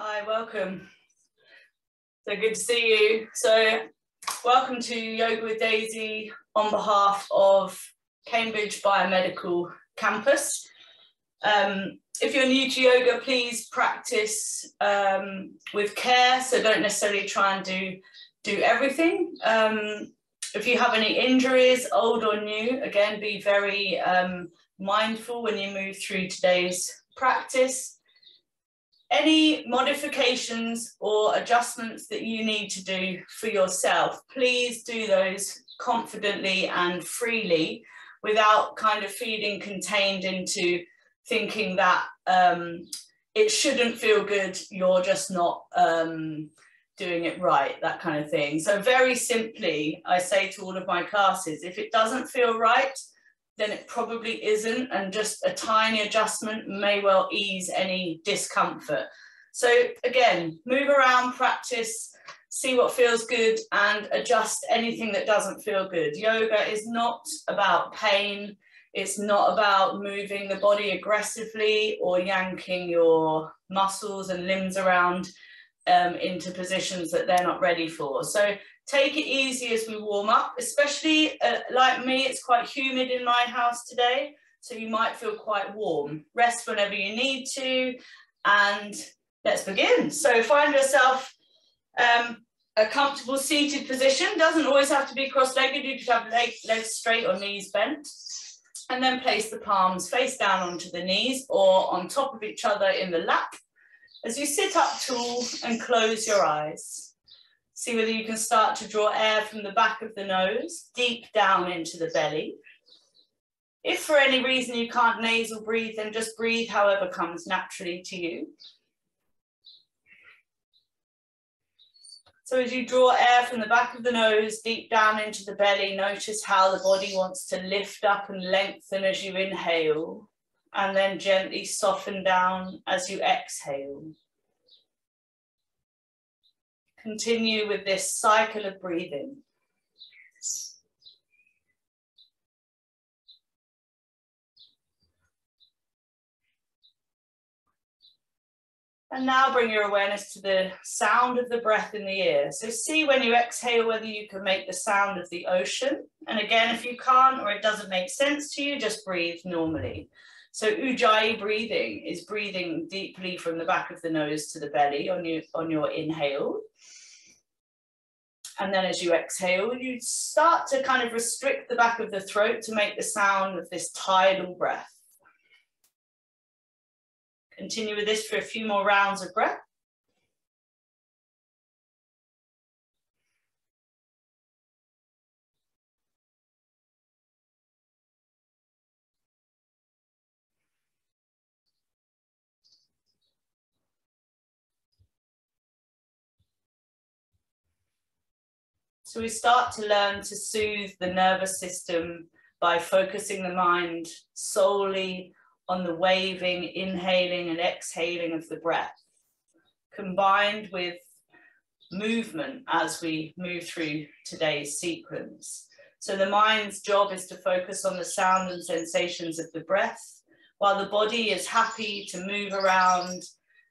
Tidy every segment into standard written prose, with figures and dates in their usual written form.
Hi, welcome. So good to see you. So welcome to Yoga with Daisy on behalf of Cambridge Biomedical Campus. If you're new to yoga, please practice with care. So don't necessarily try and do everything. If you have any injuries, old or new, again, be very mindful when you move through today's practice. Any modifications or adjustments that you need to do for yourself, please do those confidently and freely without kind of feeling contained into thinking that it shouldn't feel good, you're just not doing it right, that kind of thing. So very simply, I say to all of my classes, if it doesn't feel right, then it probably isn't, and just a tiny adjustment may well ease any discomfort. So again, move around, practice, see what feels good, and adjust anything that doesn't feel good. Yoga is not about pain. It's not about moving the body aggressively or yanking your muscles and limbs around into positions that they're not ready for. So take it easy as we warm up, especially like me, it's quite humid in my house today, so you might feel quite warm. Rest whenever you need to, and let's begin. So find yourself a comfortable seated position. Doesn't always have to be cross-legged, you could have legs straight or knees bent, and then place the palms face down onto the knees or on top of each other in the lap. As you sit up tall and close your eyes, see whether you can start to draw air from the back of the nose, deep down into the belly. If for any reason you can't nasal breathe, then just breathe however comes naturally to you. So as you draw air from the back of the nose, deep down into the belly, notice how the body wants to lift up and lengthen as you inhale, and then gently soften down as you exhale. Continue with this cycle of breathing. And now bring your awareness to the sound of the breath in the ear. So see when you exhale whether you can make the sound of the ocean. And again, if you can't or it doesn't make sense to you, just breathe normally. So Ujjayi breathing is breathing deeply from the back of the nose to the belly on your inhale. And then as you exhale, you start to kind of restrict the back of the throat to make the sound of this tidal breath. Continue with this for a few more rounds of breath. So we start to learn to soothe the nervous system by focusing the mind solely on the waving, inhaling and exhaling of the breath, combined with movement as we move through today's sequence. So the mind's job is to focus on the sound and sensations of the breath, while the body is happy to move around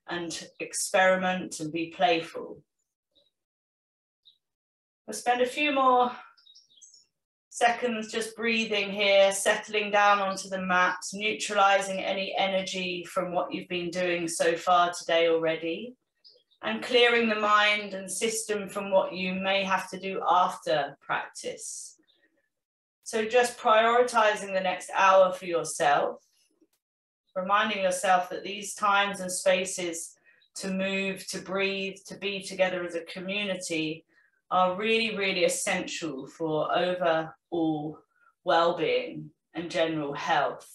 and experiment and be playful. We'll spend a few more seconds just breathing here, settling down onto the mat, neutralizing any energy from what you've been doing so far today already, and clearing the mind and system from what you may have to do after practice. So just prioritizing the next hour for yourself, reminding yourself that these times and spaces to move, to breathe, to be together as a community are really, really essential for overall well-being and general health.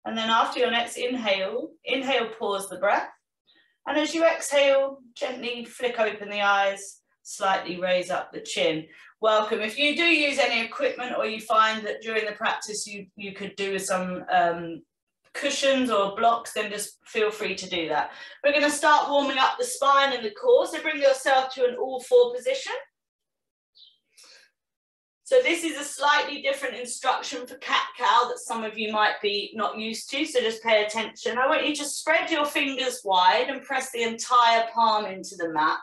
And then after your next inhale, pause the breath. And as you exhale, gently flick open the eyes, slightly raise up the chin. Welcome. If you do use any equipment or you find that during the practice you could do with some cushions or blocks, then just feel free to do that. We're going to start warming up the spine and the core. So bring yourself to an all-four position. So this is a slightly different instruction for cat-cow that some of you might be not used to, so just pay attention. I want you to spread your fingers wide and press the entire palm into the mat.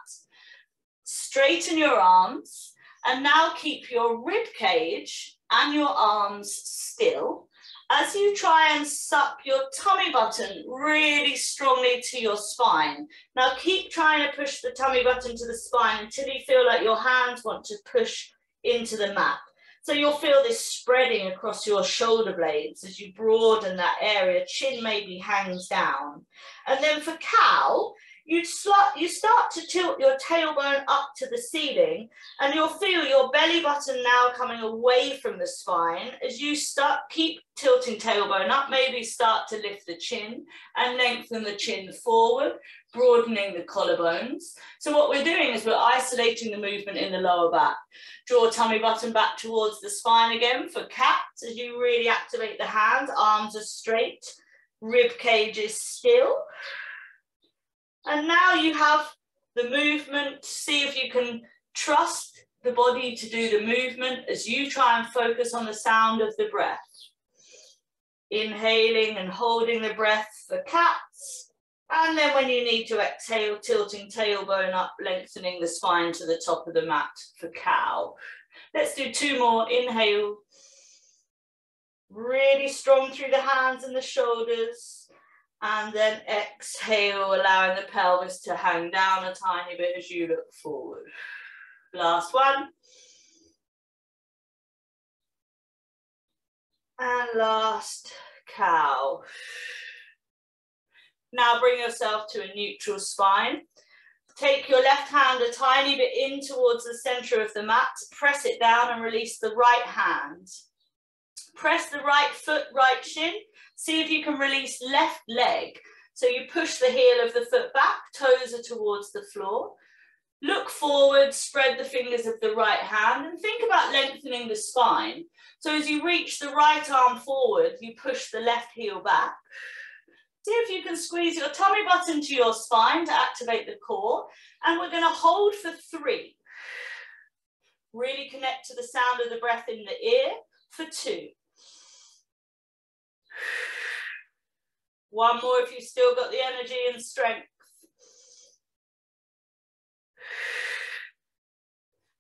Straighten your arms, and now keep your rib cage and your arms still as you try and suck your tummy button really strongly to your spine. Now keep trying to push the tummy button to the spine until you feel like your hands want to push into the mat. So you'll feel this spreading across your shoulder blades as you broaden that area. Chin maybe hangs down. And then for cow, you start to tilt your tailbone up to the ceiling, and you'll feel your belly button now coming away from the spine. As you keep tilting tailbone up, maybe start to lift the chin and lengthen the chin forward, broadening the collarbones. So what we're doing is we're isolating the movement in the lower back. Draw tummy button back towards the spine again for cat, as you really activate the hands. Arms are straight, rib cage is still. And now you have the movement. See if you can trust the body to do the movement as you try and focus on the sound of the breath. Inhaling and holding the breath for cats. And then when you need to exhale, tilting tailbone up, lengthening the spine to the top of the mat for cow. Let's do 2 more. Inhale. Really strong through the hands and the shoulders. And then exhale, allowing the pelvis to hang down a tiny bit as you look forward. Last one. And last, cow. Now bring yourself to a neutral spine. Take your left hand a tiny bit in towards the center of the mat. Press it down and release the right hand. Press the right foot, right shin. See if you can release left leg. So you push the heel of the foot back, toes are towards the floor. Look forward, spread the fingers of the right hand, and think about lengthening the spine. So as you reach the right arm forward, you push the left heel back. See if you can squeeze your tummy button to your spine to activate the core. And we're going to hold for 3. Really connect to the sound of the breath in the ear for 2. 1 more if you've still got the energy and strength.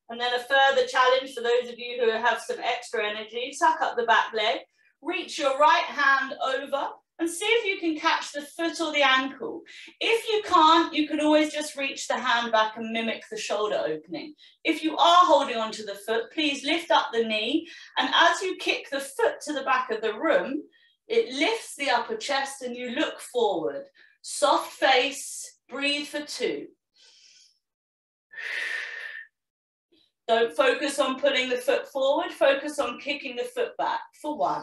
And then a further challenge for those of you who have some extra energy. Tuck up the back leg, reach your right hand over and see if you can catch the foot or the ankle. If you can't, you can always just reach the hand back and mimic the shoulder opening. If you are holding onto the foot, please lift up the knee, and as you kick the foot to the back of the room, it lifts the upper chest and you look forward. Soft face, breathe for 2. Don't focus on pulling the foot forward, focus on kicking the foot back for 1.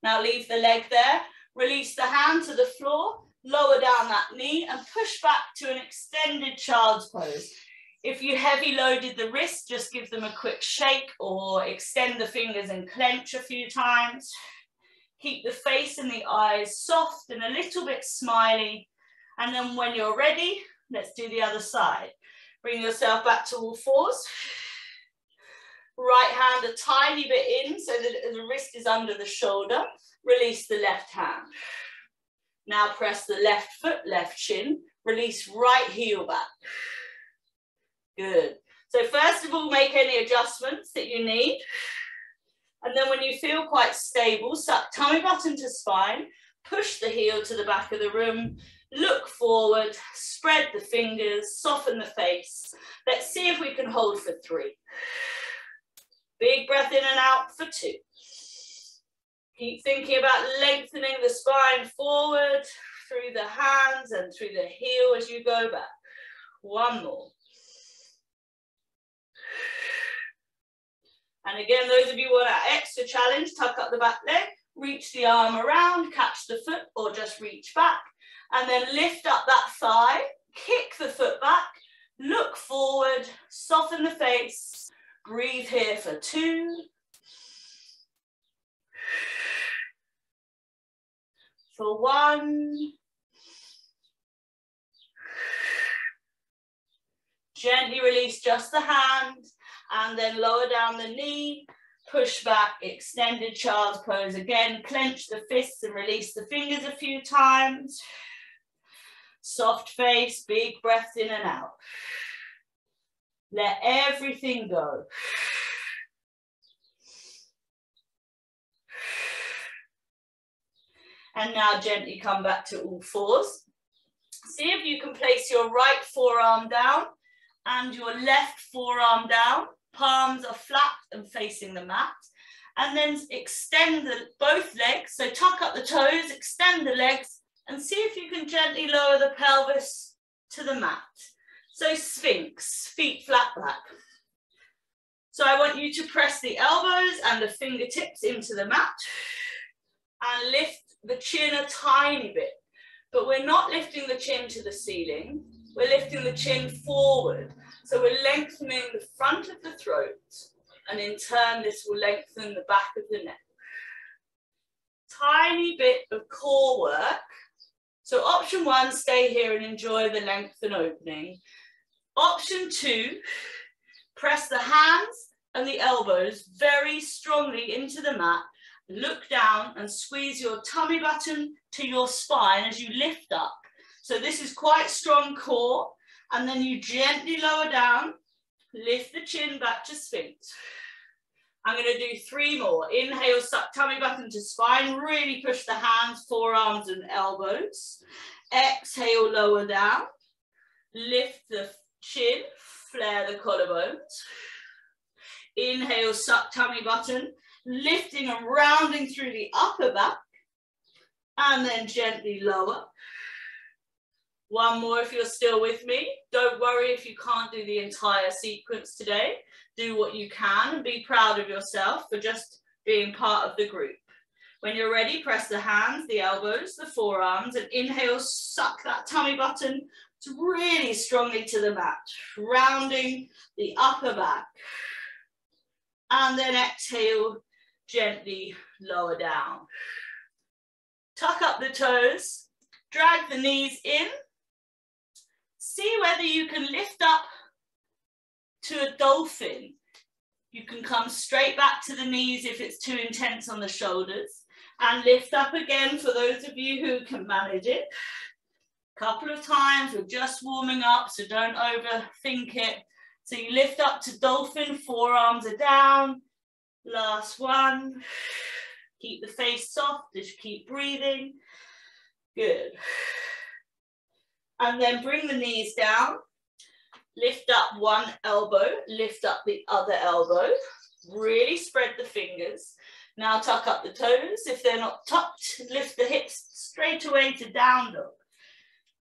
Now leave the leg there, release the hand to the floor, lower down that knee and push back to an extended child's pose. If you heavy loaded the wrist, just give them a quick shake or extend the fingers and clench a few times. Keep the face and the eyes soft and a little bit smiley. And then when you're ready, let's do the other side. Bring yourself back to all fours. Right hand a tiny bit in so that the wrist is under the shoulder. Release the left hand. Now press the left foot, left shin. Release right heel back. Good. So first of all, make any adjustments that you need. And then when you feel quite stable, suck tummy button to spine, push the heel to the back of the room, look forward, spread the fingers, soften the face. Let's see if we can hold for 3. Big breath in and out for 2. Keep thinking about lengthening the spine forward through the hands and through the heel as you go back. 1 more. And again, those of you who want that extra challenge, tuck up the back leg, reach the arm around, catch the foot or just reach back, and then lift up that thigh, kick the foot back, look forward, soften the face, breathe here for 2. For 1. Gently release just the hand and then lower down the knee, push back, extended child's pose again, clench the fists and release the fingers a few times. Soft face, big breaths in and out. Let everything go. And now gently come back to all fours. See if you can place your right forearm down and your left forearm down. Palms are flat and facing the mat. And then extend both legs. So tuck up the toes, extend the legs, and see if you can gently lower the pelvis to the mat. So Sphinx, feet flat back. So I want you to press the elbows and the fingertips into the mat and lift the chin a tiny bit. But we're not lifting the chin to the ceiling. We're lifting the chin forward. So we're lengthening the front of the throat, and in turn, this will lengthen the back of the neck. Tiny bit of core work. So option 1, stay here and enjoy the length and opening. Option 2, press the hands and the elbows very strongly into the mat. Look down and squeeze your tummy button to your spine as you lift up. So this is quite strong core, and then you gently lower down, lift the chin back to Sphinx. I'm going to do 3 more. Inhale, suck tummy button to spine, really push the hands, forearms and elbows. Exhale, lower down, lift the chin, flare the collarbones. Inhale, suck tummy button, lifting and rounding through the upper back, and then gently lower. 1 more if you're still with me. Don't worry if you can't do the entire sequence today. Do what you can and be proud of yourself for just being part of the group. When you're ready, press the hands, the elbows, the forearms, and inhale, suck that tummy button really strongly to the mat, rounding the upper back. And then exhale, gently lower down. Tuck up the toes, drag the knees in. See whether you can lift up to a dolphin. You can come straight back to the knees if it's too intense on the shoulders, and lift up again for those of you who can manage it. A couple of times, we're just warming up, so don't overthink it. So you lift up to dolphin, forearms are down. Last one. Keep the face soft as you keep breathing. Good. And then bring the knees down. Lift up one elbow, lift up the other elbow. Really spread the fingers. Now tuck up the toes. If they're not tucked, lift the hips straight away to down dog.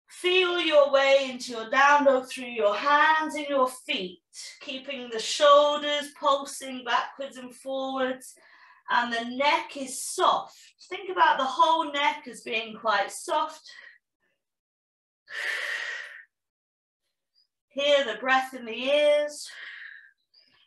Feel your way into your down dog through your hands and your feet, keeping the shoulders pulsing backwards and forwards, and the neck is soft. Think about the whole neck as being quite soft. Hear the breath in the ears.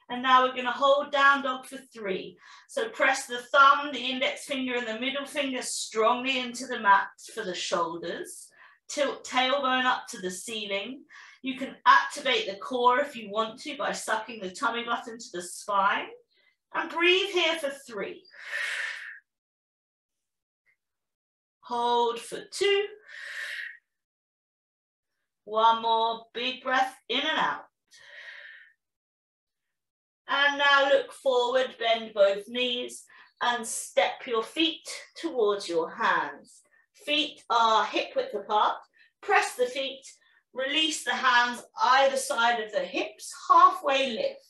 And now we're going to hold down dog for 3. So press the thumb, the index finger and the middle finger strongly into the mat for the shoulders. Tilt tailbone up to the ceiling. You can activate the core if you want to by sucking the tummy button to the spine. And breathe here for 3. Hold for 2. 1 more big breath in and out. And now look forward, bend both knees and step your feet towards your hands. Feet are hip width apart. Press the feet, release the hands either side of the hips, halfway lift.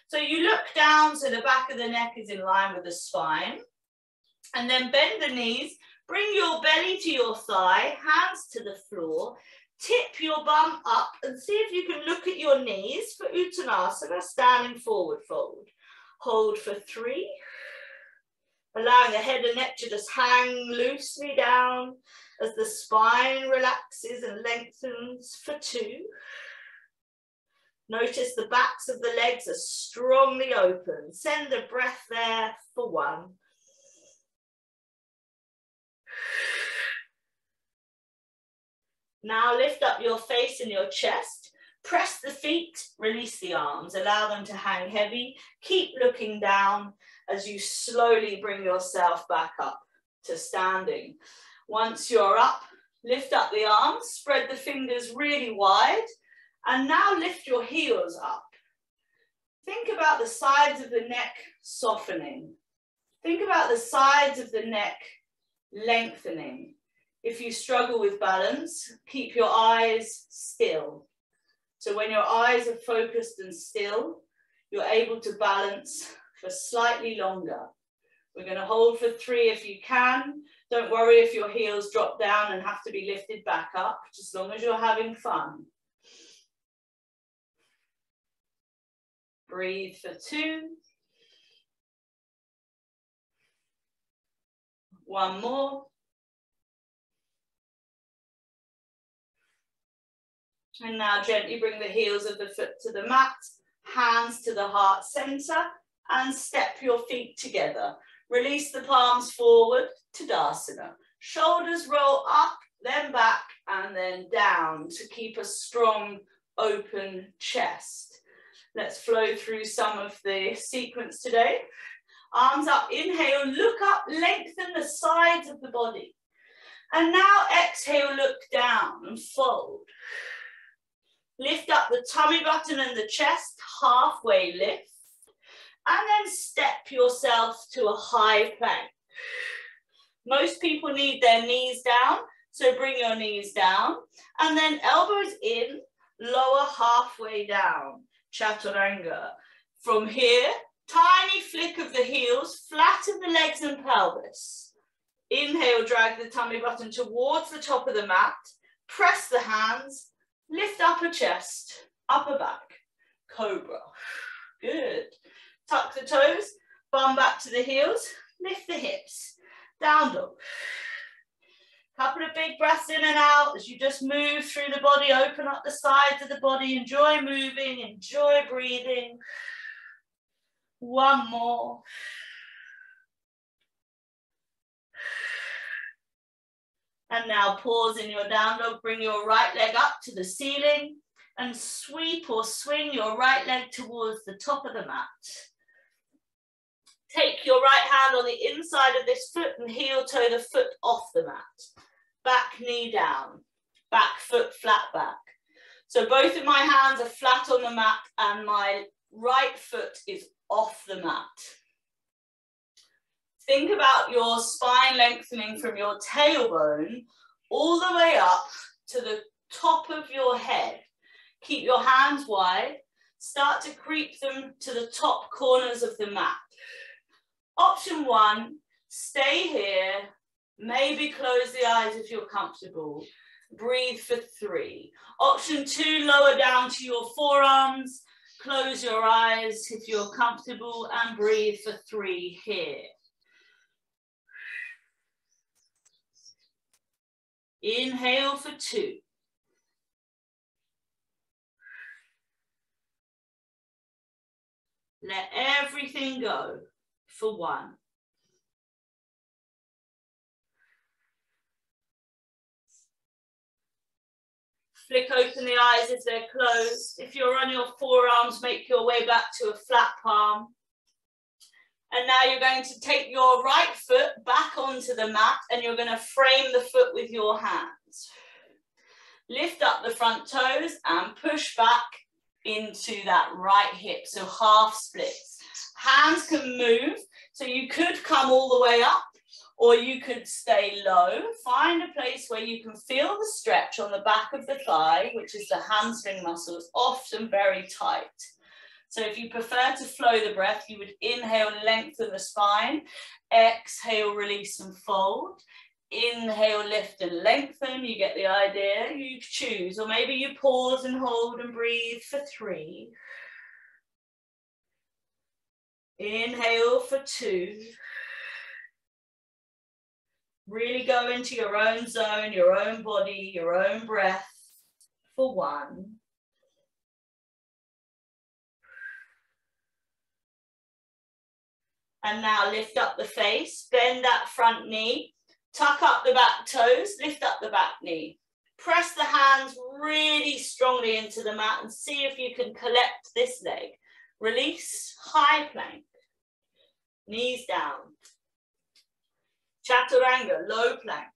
So you look down so the back of the neck is in line with the spine. And then bend the knees, bring your belly to your thigh, hands to the floor. Tip your bum up and see if you can look at your knees for Uttanasana, standing forward fold. Hold for 3. Allowing the head and neck to just hang loosely down as the spine relaxes and lengthens for 2. Notice the backs of the legs are strongly open. Send a breath there for 1. Now lift up your face and your chest. Press the feet, release the arms, allow them to hang heavy. Keep looking down as you slowly bring yourself back up to standing. Once you're up, lift up the arms, spread the fingers really wide, and now lift your heels up. Think about the sides of the neck softening. Think about the sides of the neck lengthening. If you struggle with balance, keep your eyes still. So when your eyes are focused and still, you're able to balance for slightly longer. We're going to hold for 3 if you can. Don't worry if your heels drop down and have to be lifted back up, just as long as you're having fun. Breathe for 2. 1 more. And now gently bring the heels of the foot to the mat, hands to the heart center, and step your feet together. Release the palms forward, Tadasana. Shoulders roll up, then back, and then down to keep a strong, open chest. Let's flow through some of the sequence today. Arms up, inhale, look up, lengthen the sides of the body. And now exhale, look down and fold. Lift up the tummy button and the chest, halfway lift. And then step yourself to a high plank. Most people need their knees down, so bring your knees down. And then elbows in, lower halfway down, chaturanga. From here, tiny flick of the heels, flatten the legs and pelvis. Inhale, drag the tummy button towards the top of the mat. Press the hands, lift upper chest, upper back, cobra. Good. Tuck the toes, bum back to the heels, lift the hips, down dog. Couple of big breaths in and out as you just move through the body, open up the sides of the body, enjoy moving, enjoy breathing. 1 more. And now pause in your down dog, bring your right leg up to the ceiling and sweep or swing your right leg towards the top of the mat. Take your right hand on the inside of this foot and heel toe the foot off the mat. Back knee down, back foot flat back. So both of my hands are flat on the mat and my right foot is off the mat. Think about your spine lengthening from your tailbone all the way up to the top of your head. Keep your hands wide. Start to creep them to the top corners of the mat. Option 1, stay here. Maybe close the eyes if you're comfortable. Breathe for 3. Option 2, lower down to your forearms. Close your eyes if you're comfortable and breathe for 3 here. Inhale for 2. Let everything go for 1. Flick open the eyes if they're closed. If you're on your forearms, make your way back to a flat palm. And now you're going to take your right foot back onto the mat and you're going to frame the foot with your hands. Lift up the front toes and push back into that right hip, so half splits. Hands can move, so you could come all the way up or you could stay low. Find a place where you can feel the stretch on the back of the thigh, which is the hamstring muscle. It's often very tight. So if you prefer to flow the breath, you would inhale, lengthen the spine, exhale, release and fold. Inhale, lift and lengthen, you get the idea, you choose. Or maybe you pause and hold and breathe for 3. Inhale for 2. Really go into your own zone, your own body, your own breath for 1. And now lift up the face, bend that front knee, tuck up the back toes, lift up the back knee. Press the hands really strongly into the mat and see if you can collect this leg. Release, high plank. Knees down. Chaturanga, low plank.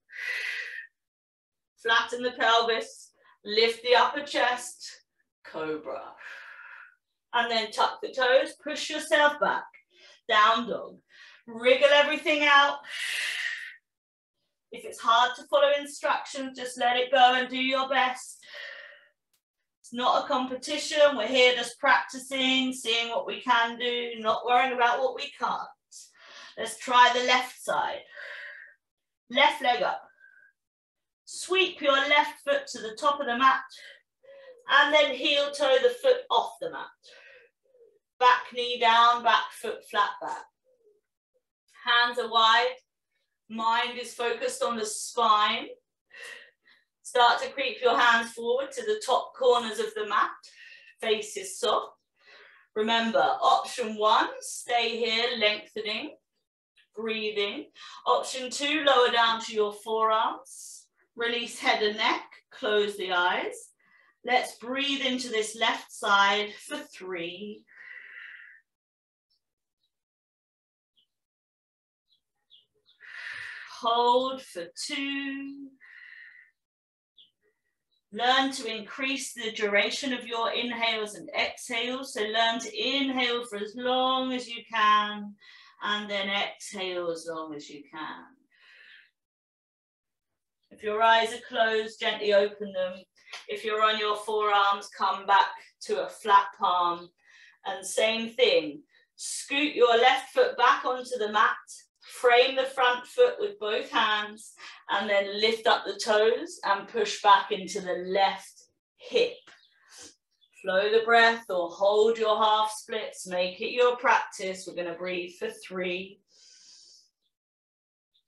Flatten the pelvis, lift the upper chest, cobra. And then tuck the toes, push yourself back. Down dog. Wriggle everything out. If it's hard to follow instructions, just let it go and do your best. It's not a competition. We're here just practicing, seeing what we can do, not worrying about what we can't. Let's try the left side. Left leg up. Sweep your left foot to the top of the mat and then heel toe the foot off the mat. Back knee down, back foot flat back. Hands are wide. Mind is focused on the spine. Start to creep your hands forward to the top corners of the mat. Face is soft. Remember, option 1, stay here, lengthening, breathing. Option 2, lower down to your forearms. Release head and neck, close the eyes. Let's breathe into this left side for 3. Hold for 2. Learn to increase the duration of your inhales and exhales. So learn to inhale for as long as you can and then exhale as long as you can. If your eyes are closed, gently open them. If you're on your forearms, come back to a flat palm. And same thing, scoot your left foot back onto the mat. Frame the front foot with both hands and then lift up the toes and push back into the left hip. Flow the breath or hold your half splits. Make it your practice. We're going to breathe for 3.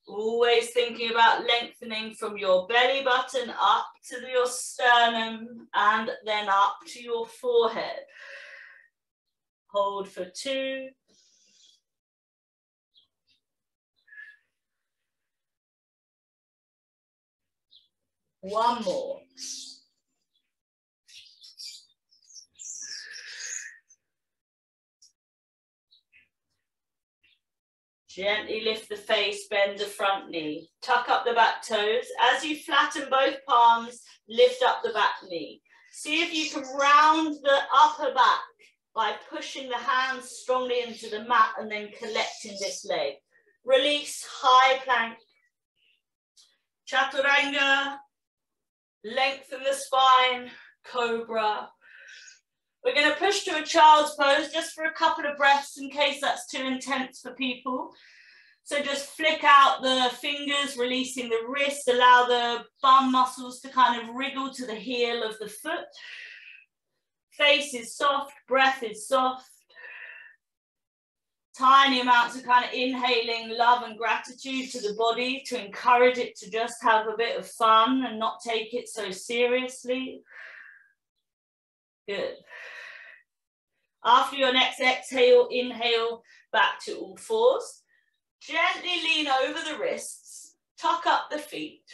Always thinking about lengthening from your belly button up to your sternum and then up to your forehead. Hold for 2. One more. Gently lift the face, bend the front knee. Tuck up the back toes. As you flatten both palms, lift up the back knee. See if you can round the upper back by pushing the hands strongly into the mat and then collecting this leg. Release, high plank. Chaturanga. Lengthen the spine, cobra. We're going to push to a child's pose just for a couple of breaths in case that's too intense for people. So just flick out the fingers, releasing the wrist, allow the bum muscles to kind of wriggle to the heel of the foot. Face is soft, breath is soft. Tiny amounts of kind of inhaling love and gratitude to the body to encourage it to just have a bit of fun and not take it so seriously. Good. After your next exhale, inhale back to all fours. Gently lean over the wrists, tuck up the feet.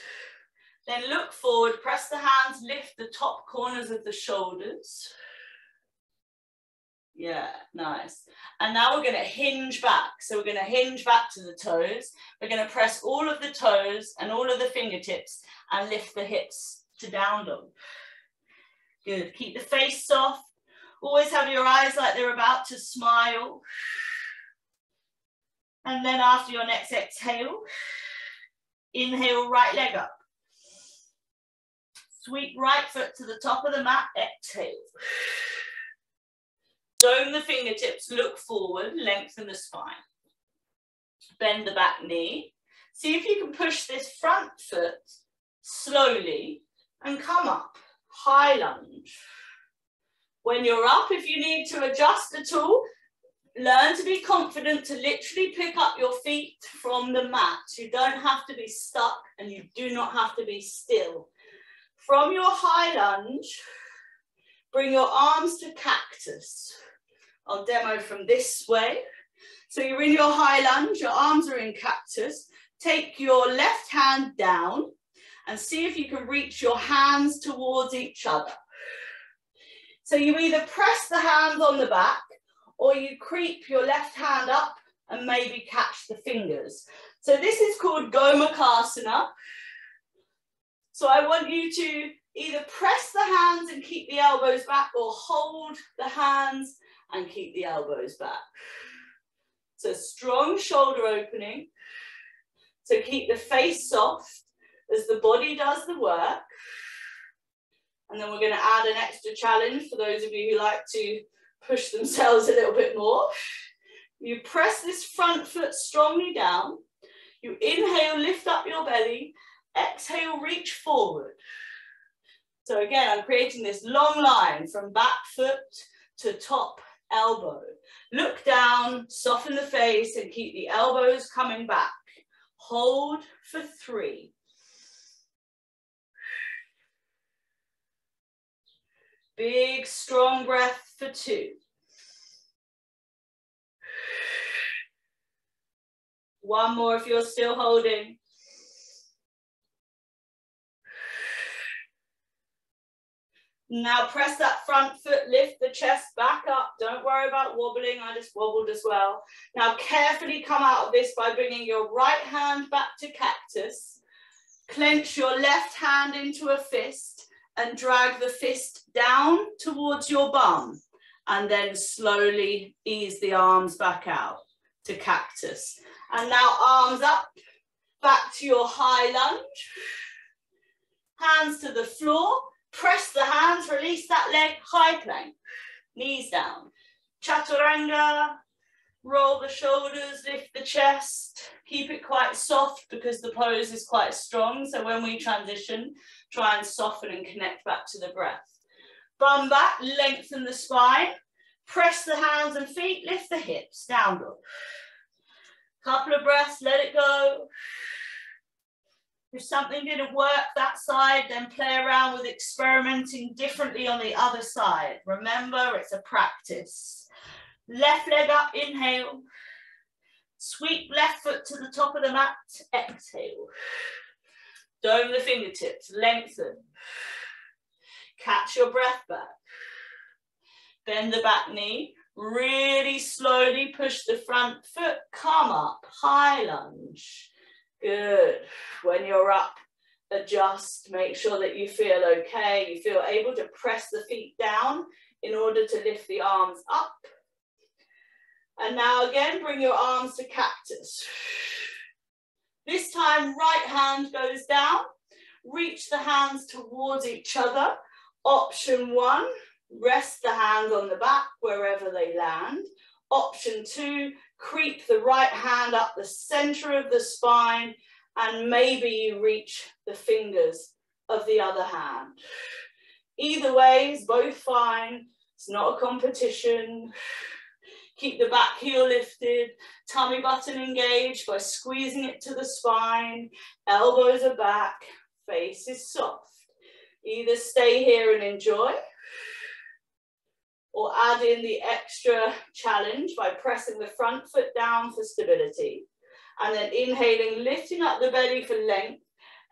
Then look forward, press the hands, lift the top corners of the shoulders. Yeah, nice. And now we're going to hinge back. So we're going to hinge back to the toes. We're going to press all of the toes and all of the fingertips and lift the hips to down dog. Good. Keep the face soft. Always have your eyes like they're about to smile. And then after your next exhale, inhale, right leg up. Sweep right foot to the top of the mat, exhale. Dome the fingertips, look forward, lengthen the spine. Bend the back knee. See if you can push this front foot slowly and come up, high lunge. When you're up, if you need to adjust at all, learn to be confident to literally pick up your feet from the mat. You don't have to be stuck and you do not have to be still. From your high lunge, bring your arms to cactus. I'll demo from this way. So you're in your high lunge, your arms are in cactus. Take your left hand down and see if you can reach your hands towards each other. So you either press the hands on the back or you creep your left hand up and maybe catch the fingers. So this is called Gomukhasana. So I want you to either press the hands and keep the elbows back or hold the hands and keep the elbows back. So strong shoulder opening. So keep the face soft as the body does the work. And then we're going to add an extra challenge for those of you who like to push themselves a little bit more. You press this front foot strongly down. You inhale, lift up your belly. Exhale, reach forward. So again, I'm creating this long line from back foot to top elbow. Look down, soften the face and keep the elbows coming back. Hold for 3. Big, strong breath for 2. 1 more if you're still holding. Now press that front foot, lift the chest back up. Don't worry about wobbling, I just wobbled as well. Now carefully come out of this by bringing your right hand back to cactus. Clench your left hand into a fist and drag the fist down towards your bum. And then slowly ease the arms back out to cactus. And now arms up, back to your high lunge. Hands to the floor. Press the hands, release that leg, high plank, knees down. Chaturanga, roll the shoulders, lift the chest, keep it quite soft because the pose is quite strong. So when we transition, try and soften and connect back to the breath. Bum back, lengthen the spine, press the hands and feet, lift the hips, down dog. Couple of breaths, let it go. If something didn't work that side, then play around with experimenting differently on the other side. Remember, it's a practice. Left leg up, inhale. Sweep left foot to the top of the mat, exhale. Dome the fingertips, lengthen. Catch your breath back. Bend the back knee. Really slowly push the front foot, come up, high lunge. Good. When you're up, adjust, make sure that you feel okay. You feel able to press the feet down in order to lift the arms up. And now again, bring your arms to cactus. This time, right hand goes down. Reach the hands towards each other. Option 1, rest the hands on the back wherever they land. Option 2, creep the right hand up the center of the spine and maybe you reach the fingers of the other hand. Either way is both fine. It's not a competition. Keep the back heel lifted, tummy button engaged by squeezing it to the spine. Elbows are back, face is soft. Either stay here and enjoy or add in the extra challenge by pressing the front foot down for stability. And then inhaling, lifting up the belly for length.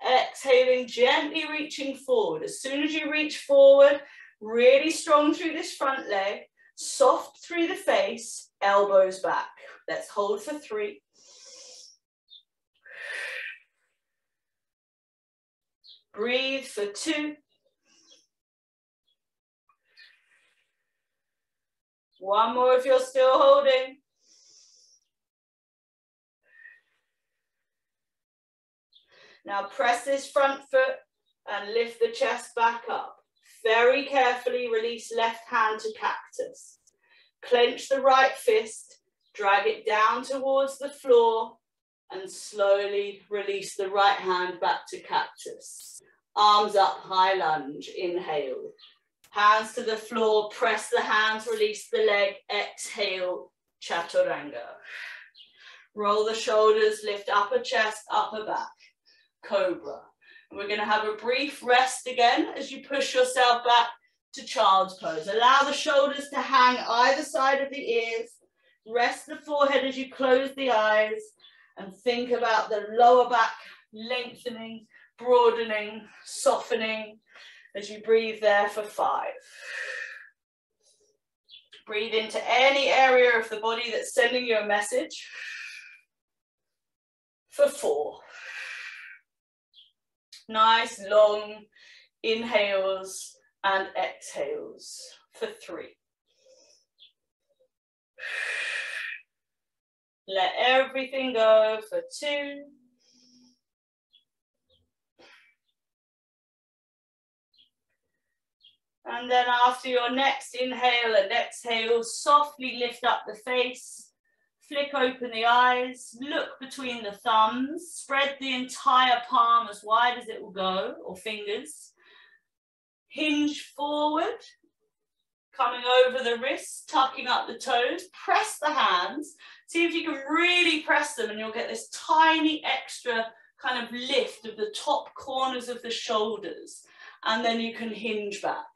Exhaling, gently reaching forward. As soon as you reach forward, really strong through this front leg, soft through the face, elbows back. Let's hold for 3. Breathe for 2. 1 more if you're still holding. Now press this front foot and lift the chest back up. Very carefully release left hand to cactus. Clench the right fist, drag it down towards the floor and slowly release the right hand back to cactus. Arms up, high lunge, inhale. Hands to the floor, press the hands, release the leg, exhale, chaturanga. Roll the shoulders, lift upper chest, upper back, cobra. And we're going to have a brief rest again as you push yourself back to child's pose. Allow the shoulders to hang either side of the ears. Rest the forehead as you close the eyes and think about the lower back lengthening, broadening, softening as you breathe there for 5. Breathe into any area of the body that's sending you a message for 4. Nice long inhales and exhales for 3. Let everything go for 2. And then after your next inhale and exhale, softly lift up the face, flick open the eyes, look between the thumbs, spread the entire palm as wide as it will go, or fingers. Hinge forward, coming over the wrists, tucking up the toes, press the hands. See if you can really press them and you'll get this tiny extra kind of lift of the top corners of the shoulders. And then you can hinge back.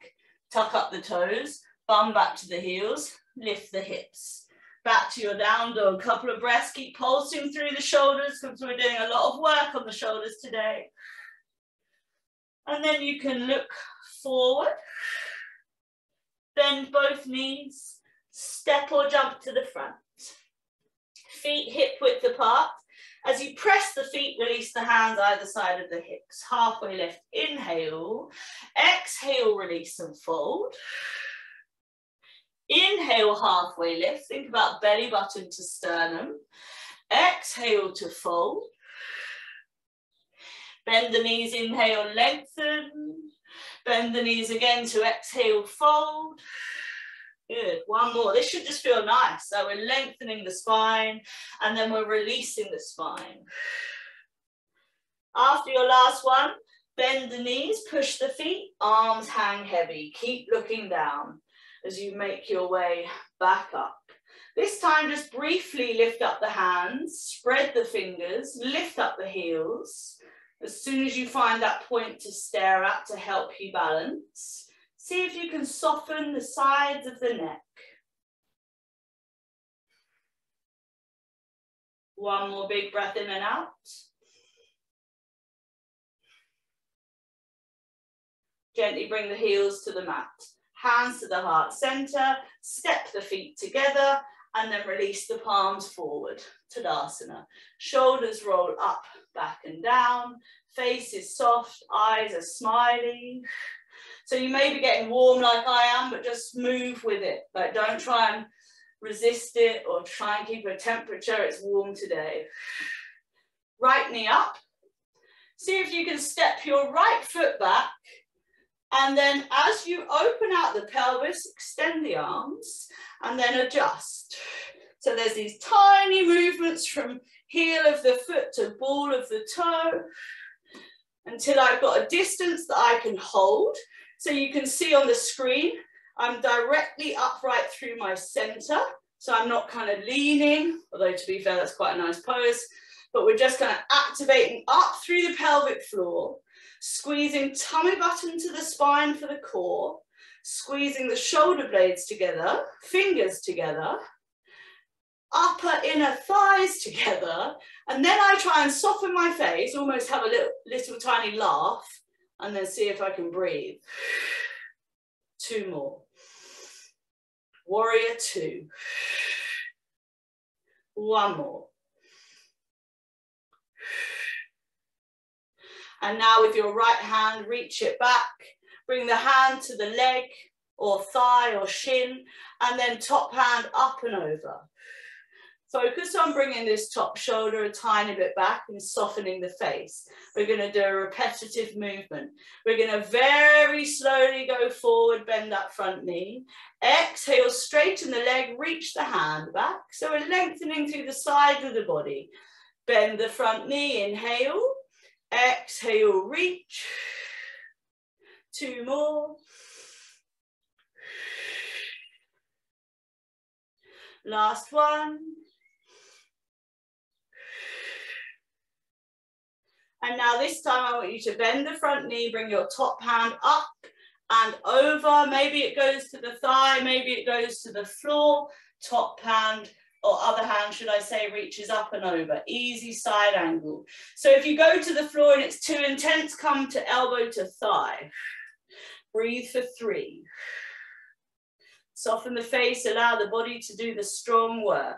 Tuck up the toes, bum back to the heels, lift the hips. Back to your down dog. Couple of breaths, keep pulsing through the shoulders because we're doing a lot of work on the shoulders today. And then you can look forward, bend both knees, step or jump to the front. Feet hip width apart. As you press the feet, release the hands either side of the hips. Halfway lift, inhale. Exhale, release and fold. Inhale, halfway lift. Think about belly button to sternum. Exhale to fold. Bend the knees, inhale, lengthen. Bend the knees again to exhale, fold. Good, one more. This should just feel nice. So we're lengthening the spine and then we're releasing the spine. After your last one, bend the knees, push the feet, arms hang heavy. Keep looking down as you make your way back up. This time, just briefly lift up the hands, spread the fingers, lift up the heels. As soon as you find that point to stare at to help you balance, see if you can soften the sides of the neck. One more big breath in and out. Gently bring the heels to the mat. Hands to the heart center, step the feet together, and then release the palms forward, Tadasana. Shoulders roll up, back and down. Face is soft, eyes are smiling. So you may be getting warm like I am, but just move with it. Like, don't try and resist it or try and keep a temperature. It's warm today. Right knee up. See if you can step your right foot back. And then as you open out the pelvis, extend the arms and then adjust. So there's these tiny movements from heel of the foot to ball of the toe until I've got a distance that I can hold. So you can see on the screen, I'm directly upright through my center. So I'm not kind of leaning, although to be fair, that's quite a nice pose, but we're just kind of activating up through the pelvic floor, squeezing tummy button to the spine for the core, squeezing the shoulder blades together, fingers together, upper inner thighs together, and then I try and soften my face, almost have a little tiny laugh, and then see if I can breathe. 2 more. Warrior 2. 1 more. And now with your right hand, reach it back. Bring the hand to the leg or thigh or shin, and then top hand up and over. Focus on bringing this top shoulder a tiny bit back and softening the face. We're going to do a repetitive movement. We're going to very slowly go forward, bend that front knee. Exhale, straighten the leg, reach the hand back. So we're lengthening through the sides of the body. Bend the front knee, inhale. Exhale, reach. 2 more. Last one. And now this time I want you to bend the front knee, bring your top hand up and over. Maybe it goes to the thigh, maybe it goes to the floor. Top hand or other hand, should I say, reaches up and over. Easy side angle. So if you go to the floor and it's too intense, come to elbow to thigh. Breathe for 3. Soften the face, allow the body to do the strong work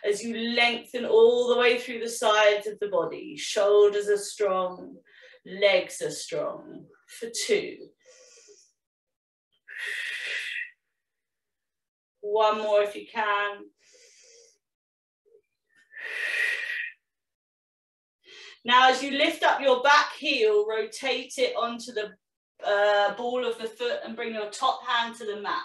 as you lengthen all the way through the sides of the body. Shoulders are strong, legs are strong. For 2. 1 more if you can. Now, as you lift up your back heel, rotate it onto the ball of the foot and bring your top hand to the mat.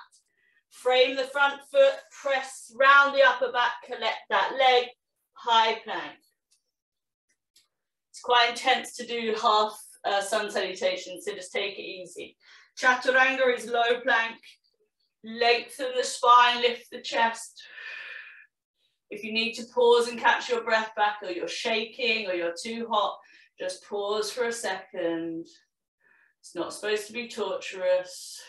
Frame the front foot, press round the upper back, collect that leg, high plank. It's quite intense to do half sun salutation, so just take it easy. Chaturanga is low plank. Lengthen the spine, lift the chest. If you need to pause and catch your breath back, or you're shaking or you're too hot, just pause for a second. It's not supposed to be torturous.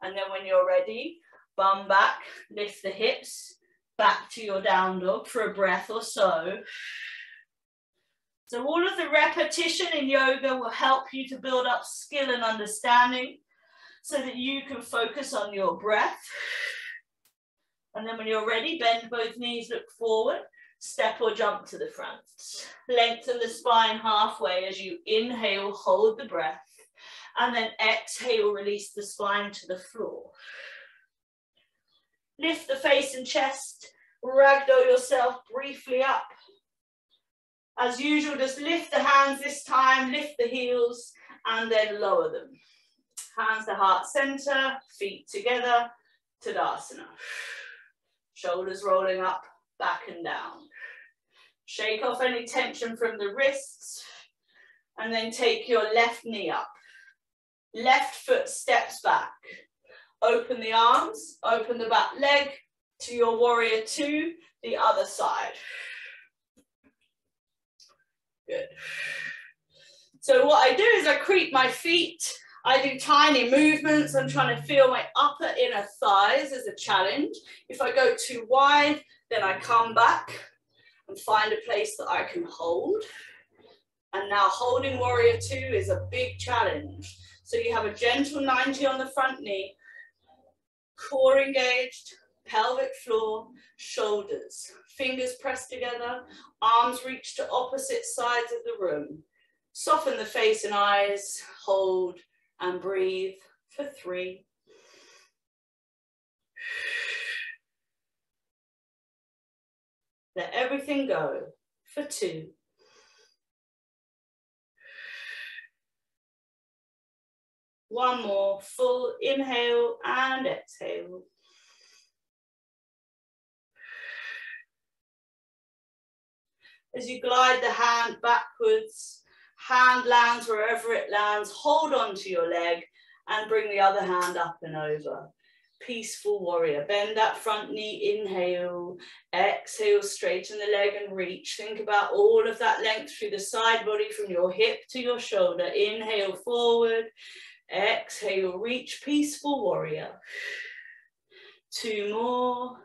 And then when you're ready, bum back, lift the hips, back to your down dog for a breath or so. So all of the repetition in yoga will help you to build up skill and understanding so that you can focus on your breath. And then when you're ready, bend both knees, look forward, step or jump to the front. Lengthen the spine halfway as you inhale, hold the breath, and then exhale, release the spine to the floor. Lift the face and chest, ragdoll yourself briefly up. As usual, just lift the hands this time, lift the heels, and then lower them. Hands to heart center, feet together, Tadasana. Shoulders rolling up, back and down. Shake off any tension from the wrists, and then take your left knee up. Left foot steps back. Open the arms, open the back leg to your warrior 2, the other side. Good. So what I do is I creep my feet. I do tiny movements. I'm trying to feel my upper inner thighs as a challenge. If I go too wide, then I come back and find a place that I can hold. And now holding warrior 2 is a big challenge. So you have a gentle 90 on the front knee, core engaged, pelvic floor, shoulders, fingers pressed together, arms reach to opposite sides of the room. Soften the face and eyes, hold and breathe for 3. Let everything go for 2. One more, full inhale and exhale. As you glide the hand backwards, hand lands wherever it lands, hold on to your leg and bring the other hand up and over. Peaceful warrior, bend that front knee, inhale, exhale, straighten the leg and reach. Think about all of that length through the side body from your hip to your shoulder. Inhale forward, exhale, reach, peaceful warrior. 2 more.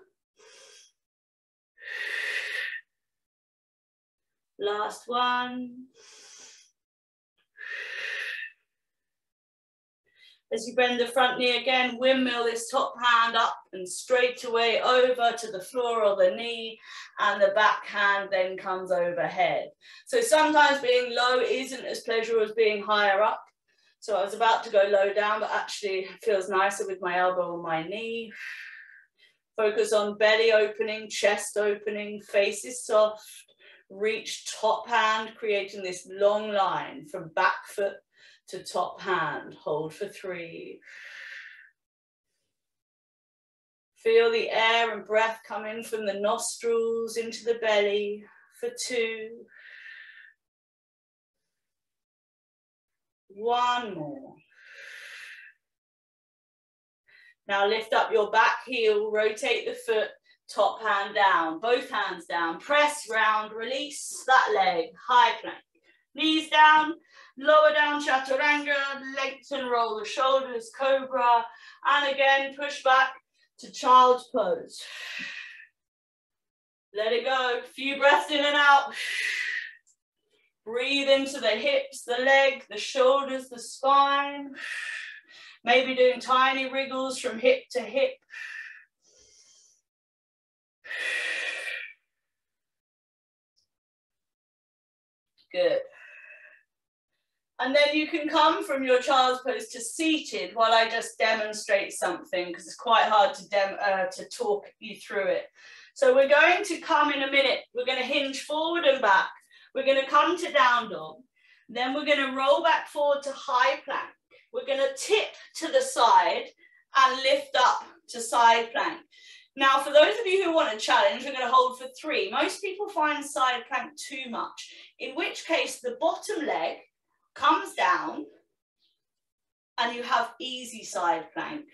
Last one. As you bend the front knee again, windmill this top hand up and straight away over to the floor or the knee, and the back hand then comes overhead. So sometimes being low isn't as pleasurable as being higher up. So I was about to go low down, but actually it feels nicer with my elbow on my knee. Focus on belly opening, chest opening, face is soft. Reach top hand, creating this long line from back foot to top hand. Hold for 3. Feel the air and breath come in from the nostrils into the belly for 2. 1 more. Now lift up your back heel, rotate the foot, top hand down, both hands down, press round, release that leg, high plank. Knees down, lower down, chaturanga, lengthen, roll the shoulders, cobra, and again push back to child's pose. Let it go. A few breaths in and out. Breathe into the hips, the leg, the shoulders, the spine. Maybe doing tiny wriggles from hip to hip. Good. And then you can come from your child's pose to seated while I just demonstrate something, because it's quite hard to talk you through it. So we're going to come in a minute. We're going to hinge forward and back. We're going to come to down dog. Then we're going to roll back forward to high plank. We're going to tip to the side and lift up to side plank. Now, for those of you who want a challenge, we're going to hold for 3. Most people find side plank too much, in which case the bottom leg comes down and you have easy side plank.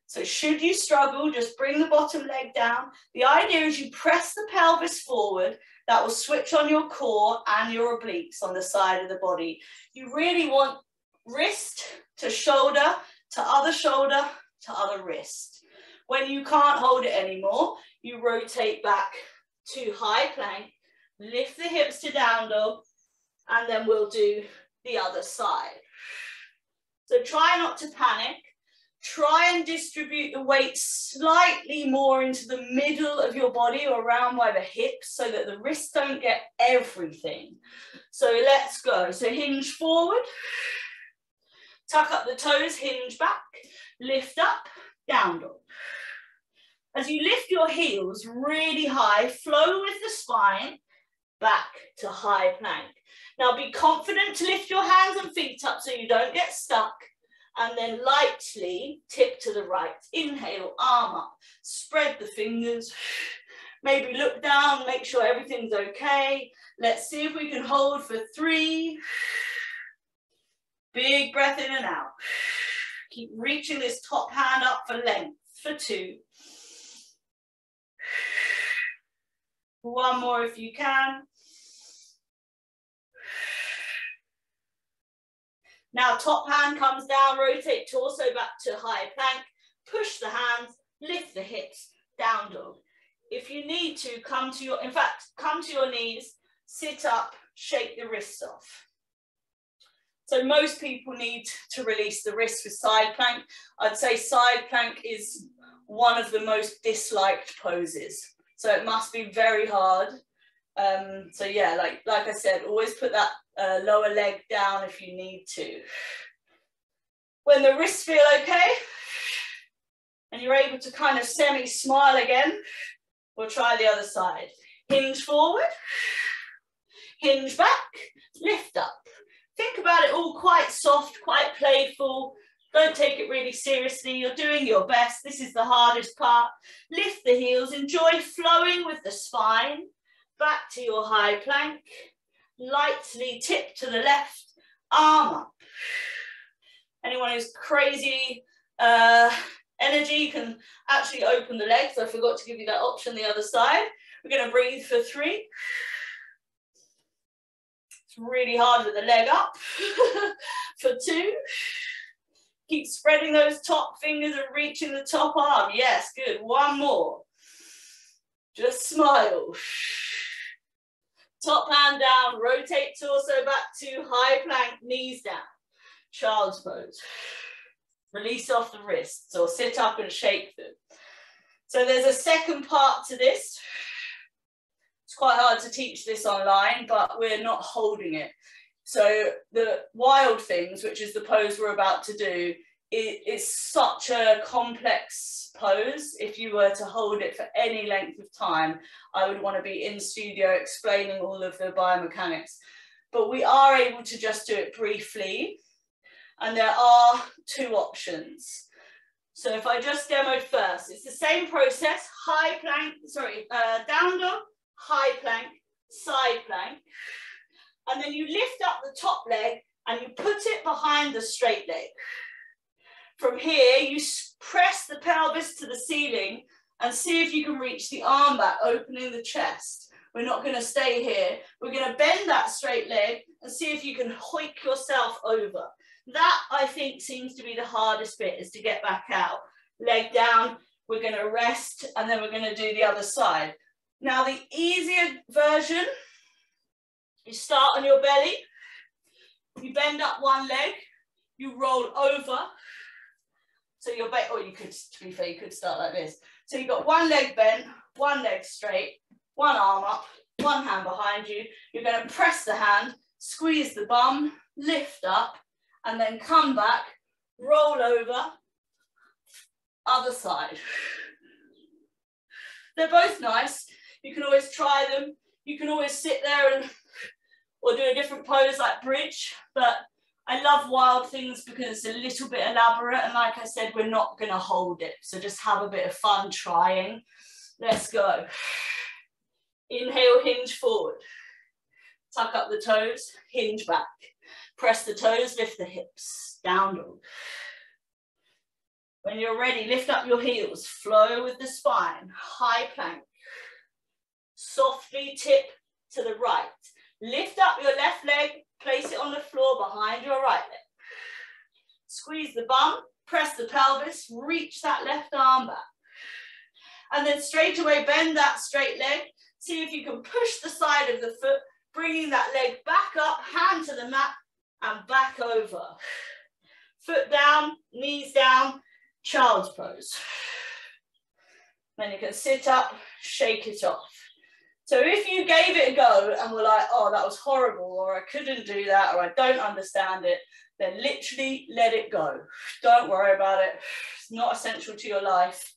So should you struggle, just bring the bottom leg down. The idea is you press the pelvis forward. That will switch on your core and your obliques on the side of the body. You really want wrist to shoulder, to other wrist. When you can't hold it anymore, you rotate back to high plank, lift the hips to down dog, and then we'll do the other side. So try not to panic. Try and distribute the weight slightly more into the middle of your body or around by the hips so that the wrists don't get everything. So let's go. So hinge forward, tuck up the toes, hinge back, lift up, down dog. As you lift your heels really high, flow with the spine, back to high plank. Now be confident to lift your hands and feet up so you don't get stuck, and then lightly tip to the right. Inhale, arm up, spread the fingers, maybe look down, make sure everything's okay. Let's see if we can hold for 3. Big breath in and out. Keep reaching this top hand up for length for 2. 1 more if you can. Now top hand comes down, rotate torso back to high plank, push the hands, lift the hips, down dog. If you need to, come to your knees, sit up, shake the wrists off. So most people need to release the wrists with side plank. I'd say side plank is one of the most disliked poses. So it must be very hard. So yeah, like I said, always put that lower leg down if you need to. When the wrists feel okay, and you're able to kind of semi-smile again, we'll try the other side. Hinge forward, hinge back, lift up. Think about it all quite soft, quite playful. Don't take it really seriously. You're doing your best. This is the hardest part. Lift the heels. Enjoy flowing with the spine. Back to your high plank. Lightly tip to the left. Arm up. Anyone who's crazy energy can actually open the legs. I forgot to give you that option the other side. We're going to breathe for 3. It's really hard with the leg up. For 2. Keep spreading those top fingers and reaching the top arm. Yes, good. 1 more. Just smile. Top hand down, rotate torso back to high plank, knees down. Child's pose. Release off the wrists or sit up and shake them. So there's a second part to this. It's quite hard to teach this online, but we're not holding it. So the wild things, which is the pose we're about to do, is such a complex pose. If you were to hold it for any length of time, I would want to be in studio explaining all of the biomechanics. But we are able to just do it briefly. And there are 2 options. So if I just demo first, it's the same process, high plank, down dog, high plank, side plank. And then you lift up the top leg and you put it behind the straight leg. From here, you press the pelvis to the ceiling and see if you can reach the arm back, opening the chest. We're not going to stay here. We're going to bend that straight leg and see if you can hoik yourself over. That, I think, seems to be the hardest bit, is to get back out. Leg down, we're going to rest, and then we're going to do the other side. Now the easier version, you start on your belly, you bend up one leg, you roll over. So your back, or you could, to be fair, you could start like this. So you've got one leg bent, one leg straight, one arm up, one hand behind you. You're going to press the hand, squeeze the bum, lift up, and then come back, roll over, other side. They're both nice. You can always try them. You can always sit there and, or do a different pose like bridge, but I love wild things because it's a little bit elaborate, and like I said, we're not going to hold it, so just have a bit of fun trying. Let's go. Inhale, hinge forward. Tuck up the toes, hinge back. Press the toes, lift the hips, down dog. When you're ready, lift up your heels, flow with the spine, high plank. Softly tip to the right. Lift up your left leg, place it on the floor behind your right leg. Squeeze the bum, press the pelvis, reach that left arm back. And then straight away bend that straight leg. See if you can push the side of the foot, bringing that leg back up, hand to the mat, and back over. Foot down, knees down, child's pose. Then you can sit up, shake it off. So if you gave it a go and were like, oh, that was horrible, or I couldn't do that, or I don't understand it, then literally let it go. Don't worry about it. It's not essential to your life.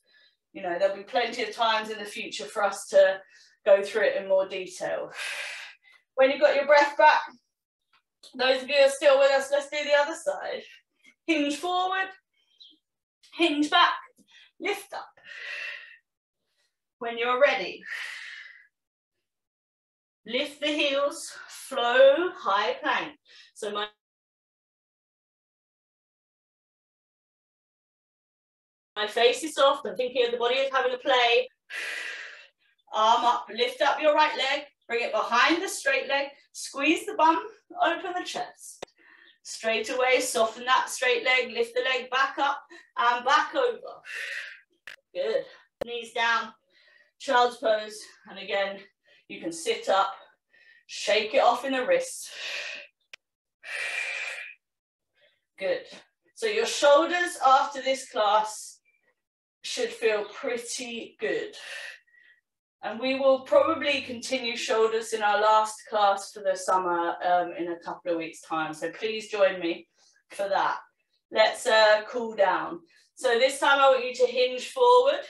You know, there'll be plenty of times in the future for us to go through it in more detail. When you've got your breath back, those of you who are still with us, let's do the other side. Hinge forward, hinge back, lift up. When you're ready, lift the heels, flow, high plank. So my face is soft, I'm thinking of the body as having a play. Arm up, lift up your right leg, bring it behind the straight leg, squeeze the bum, open the chest. Straight away, soften that straight leg, lift the leg back up and back over. Good. Knees down, child's pose, and again, you can sit up, shake it off in the wrists. Good. So your shoulders after this class should feel pretty good. And we will probably continue shoulders in our last class for the summer in a couple of weeks' time. So please join me for that. Let's cool down. So this time I want you to hinge forward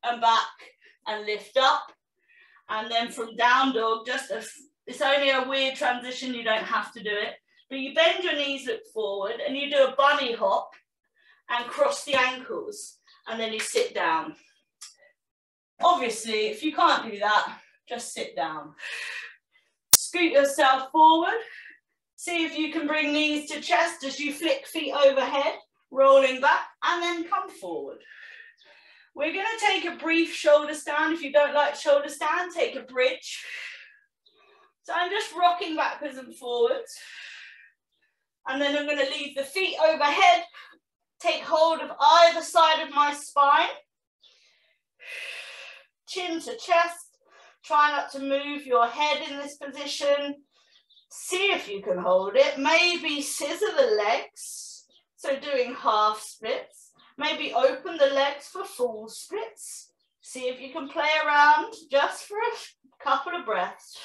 and back and lift up. And then from down dog, it's only a weird transition, you don't have to do it. But you bend your knees, look forward, and you do a bunny hop and cross the ankles. And then you sit down. Obviously, if you can't do that, just sit down. Scoot yourself forward. See if you can bring knees to chest as you flick feet overhead, rolling back, and then come forward. We're going to take a brief shoulder stand. If you don't like shoulder stand, take a bridge. So I'm just rocking backwards and forwards. And then I'm going to leave the feet overhead, take hold of either side of my spine. Chin to chest, try not to move your head in this position. See if you can hold it. Maybe scissor the legs, so doing half splits. Maybe open the legs for full splits. See if you can play around just for a couple of breaths.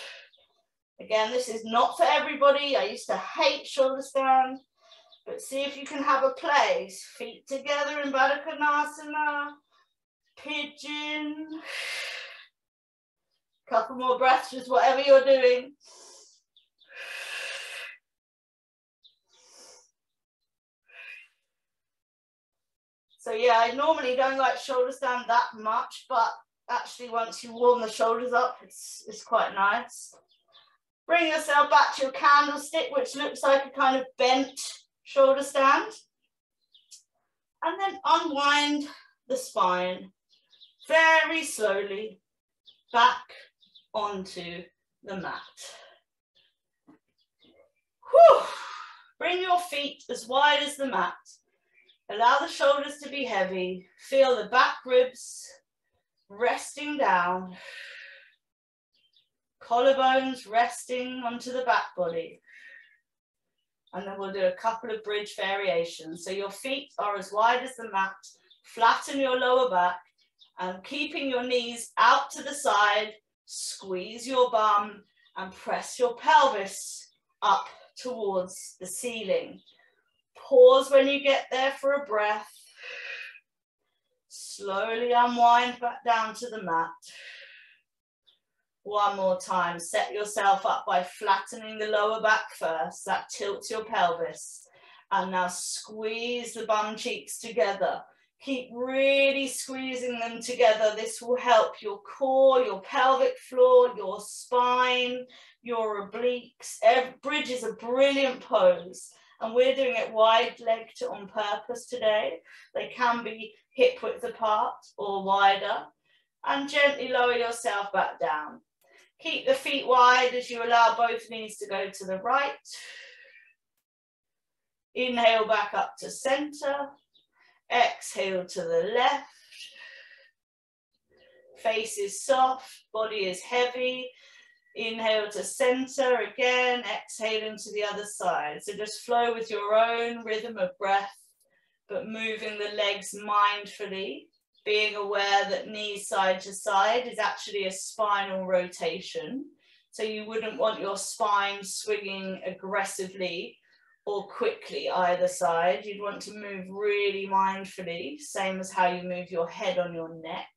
Again, this is not for everybody. I used to hate shoulder stand, but see if you can have a play. Feet together in Baddha Konasana. Pigeon. Couple more breaths, just whatever you're doing. So yeah, I normally don't like shoulder stand that much, but actually once you warm the shoulders up, it's quite nice. Bring yourself back to your candlestick, which looks like a kind of bent shoulder stand. And then unwind the spine very slowly back onto the mat. Whew. Bring your feet as wide as the mat. Allow the shoulders to be heavy. Feel the back ribs resting down. Collarbones resting onto the back body. And then we'll do a couple of bridge variations. So your feet are as wide as the mat, flatten your lower back, and keeping your knees out to the side, squeeze your bum and press your pelvis up towards the ceiling. Pause when you get there for a breath. Slowly unwind back down to the mat. One more time, set yourself up by flattening the lower back first. That tilts your pelvis. And now squeeze the bum cheeks together. Keep really squeezing them together. This will help your core, your pelvic floor, your spine, your obliques. Bridge is a brilliant pose. And we're doing it wide-legged on purpose today. They can be hip width apart or wider. And gently lower yourself back down. Keep the feet wide as you allow both knees to go to the right. Inhale back up to center. Exhale to the left. Face is soft, body is heavy. Inhale to center again, exhale into the other side. So just flow with your own rhythm of breath, but moving the legs mindfully. Being aware that knees side to side is actually a spinal rotation. So you wouldn't want your spine swinging aggressively or quickly either side. You'd want to move really mindfully, same as how you move your head on your neck.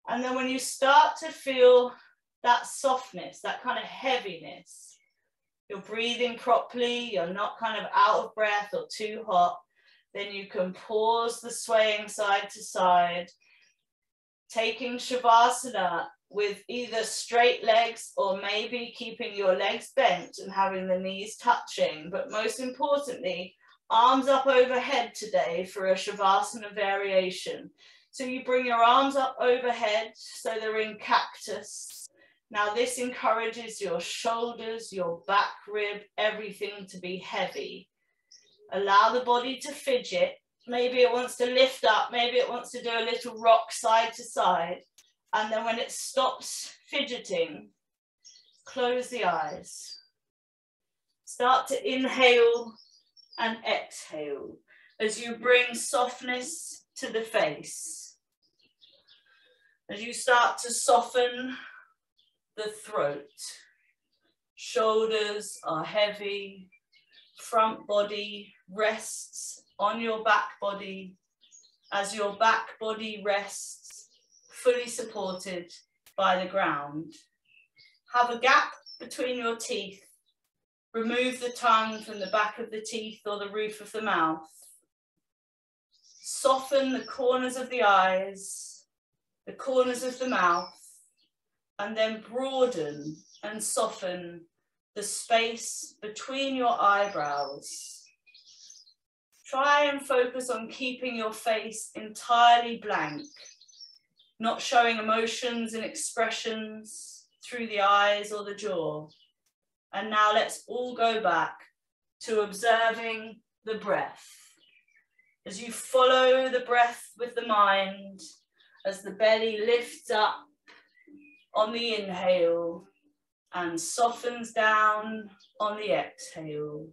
And then when you start to feel that softness, that kind of heaviness, you're breathing properly, you're not kind of out of breath or too hot, then you can pause the swaying side to side, taking Shavasana with either straight legs or maybe keeping your legs bent and having the knees touching. But most importantly, arms up overhead today for a Shavasana variation. So you bring your arms up overhead so they're in cactus. Now this encourages your shoulders, your back rib, everything to be heavy. Allow the body to fidget. Maybe it wants to lift up, maybe it wants to do a little rock side to side. And then when it stops fidgeting, close the eyes. Start to inhale and exhale as you bring softness to the face. As you start to soften the throat, shoulders are heavy, front body rests on your back body as your back body rests fully supported by the ground. Have a gap between your teeth. Remove the tongue from the back of the teeth or the roof of the mouth. Soften the corners of the eyes, the corners of the mouth, and then broaden and soften the space between your eyebrows. Try and focus on keeping your face entirely blank, not showing emotions and expressions through the eyes or the jaw. And now let's all go back to observing the breath. As you follow the breath with the mind, as the belly lifts up on the inhale and softens down on the exhale.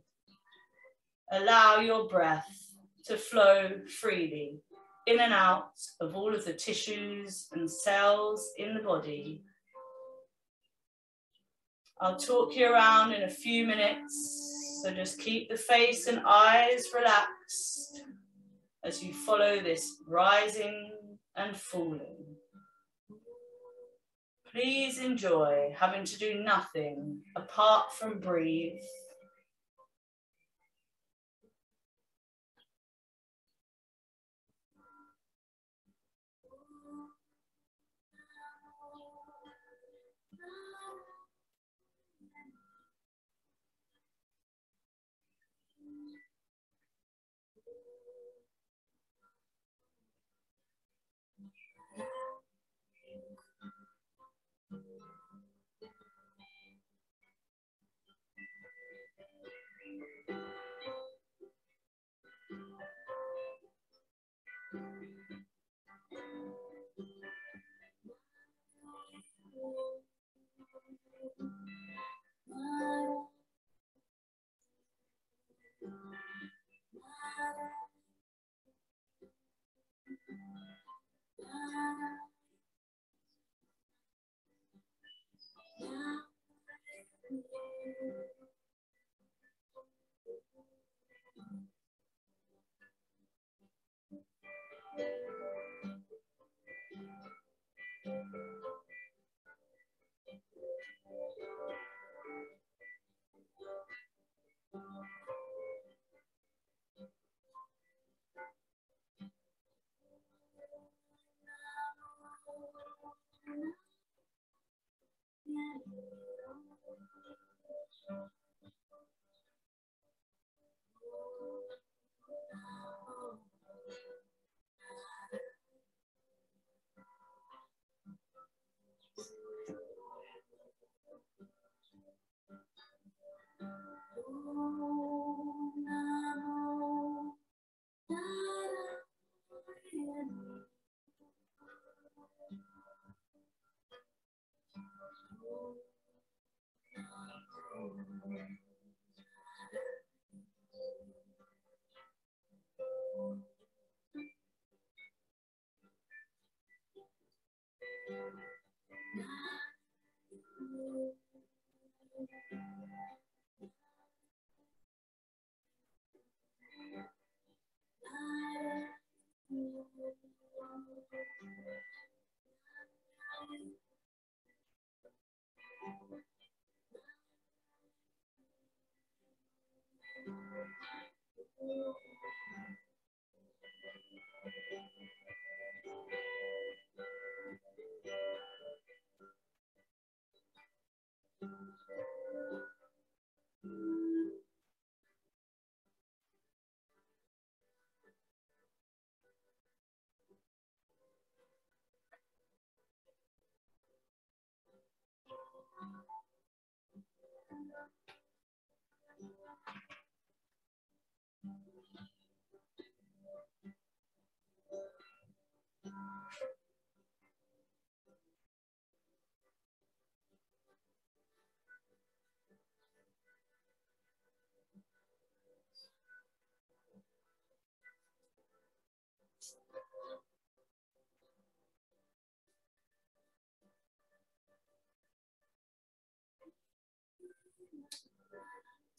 Allow your breath to flow freely in and out of all of the tissues and cells in the body. I'll talk you around in a few minutes, so just keep the face and eyes relaxed as you follow this rising and falling. Please enjoy having to do nothing apart from breathe.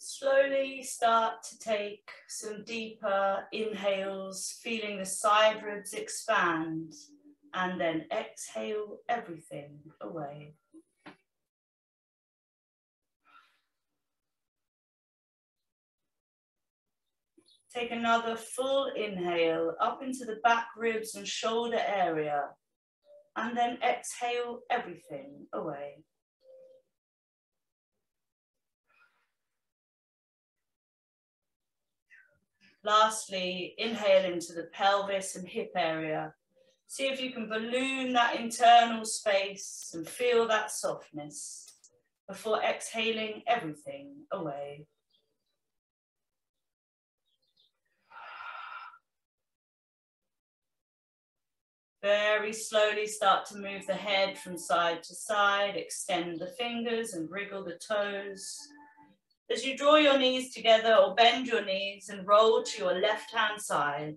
Slowly start to take some deeper inhales, feeling the side ribs expand, and then exhale everything away. Take another full inhale up into the back ribs and shoulder area, and then exhale everything away. Lastly, inhale into the pelvis and hip area. See if you can balloon that internal space and feel that softness before exhaling everything away. Very slowly start to move the head from side to side, extend the fingers and wriggle the toes. As you draw your knees together or bend your knees and roll to your left-hand side,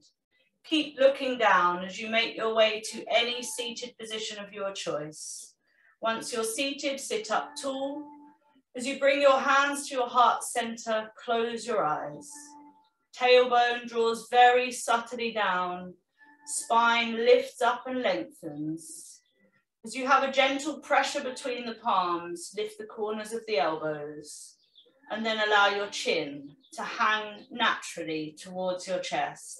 keep looking down as you make your way to any seated position of your choice. Once you're seated, sit up tall. As you bring your hands to your heart center, close your eyes. Tailbone draws very subtly down. Spine lifts up and lengthens. As you have a gentle pressure between the palms, lift the corners of the elbows, and then allow your chin to hang naturally towards your chest.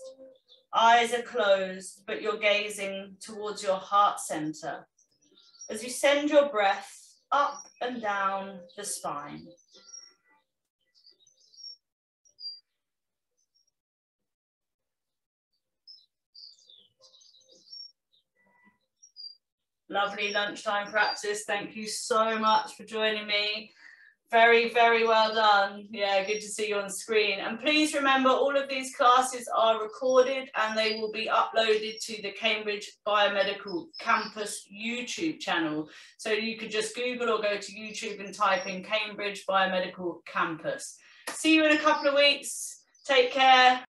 Eyes are closed, but you're gazing towards your heart center as you send your breath up and down the spine. Lovely lunchtime practice. Thank you so much for joining me. Very, very well done. Yeah, good to see you on screen. And please remember, all of these classes are recorded and they will be uploaded to the Cambridge Biomedical Campus YouTube channel. So you could just Google or go to YouTube and type in Cambridge Biomedical Campus. See you in a couple of weeks. Take care.